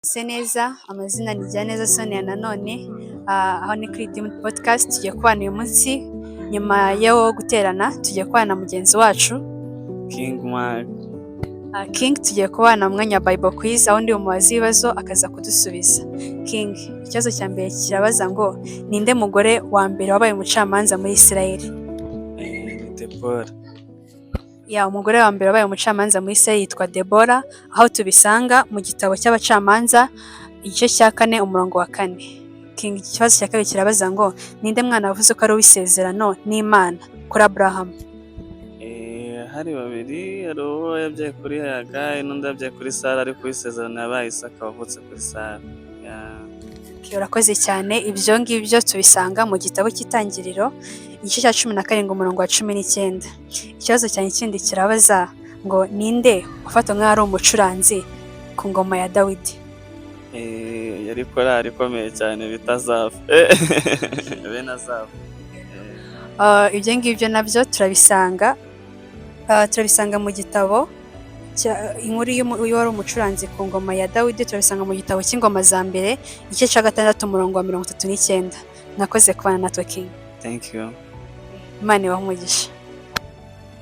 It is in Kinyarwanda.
Se neza amazina ni Neza Sonia nanone aho ni kuri Diamond Podcast tugiye kubana uyu munsi nyuma yo guterana tugiye kubana na mugenzi wacu King Mark. King tugiye kubana mu mwanya wa Bible Quiz aho ndi umubaza ibibazo akaza kudusubiza. King, ikibazo cya mbere kirabaza ngo ninde mugore wa mbere wabaye umucamanza muri Israel? Deborah. Umugore wa mbere wabaye umucamanza muri Israel yitwa Deborah, aho tubisanga mu gitabo cy'abacamanza igice cya 4 umurongo wa 4. King, ikibazo cya kabiri kirabaza ngo ninde mwana wavuze ko ari uw'isezerano n'Imana kuri Abraham? Hari babiri, hari uwo yabyaye kuri Hagayi n'undi yabyaye kuri Sara, ariko uw'isezerano yabaye Isaka wavutse kuri Sara. Urakoze cyane, ibyo ngibyo tubisanga mu gitabo cy'Itangiriro igice cya 17 umurongo wa 19. Ikibazo cyane kindi kirabaza ngo ninde ufatwa nk'aho ari umucuranzi ku ngoma ya Dawidi? Yari korali ikomeye cyane bita Zafu. Bene Zafu. Ibyo ngibyo nabyo turabisanga mu gitabo inkuru y'uwari umucuranzi ku ngoma ya Dawidi, turabisanga mu gitabo cy'ingoma za mbere igice cya 6 umurongo wa 39. Nakoze kubana natwe King. Thank you. Imana ibahe umugisha.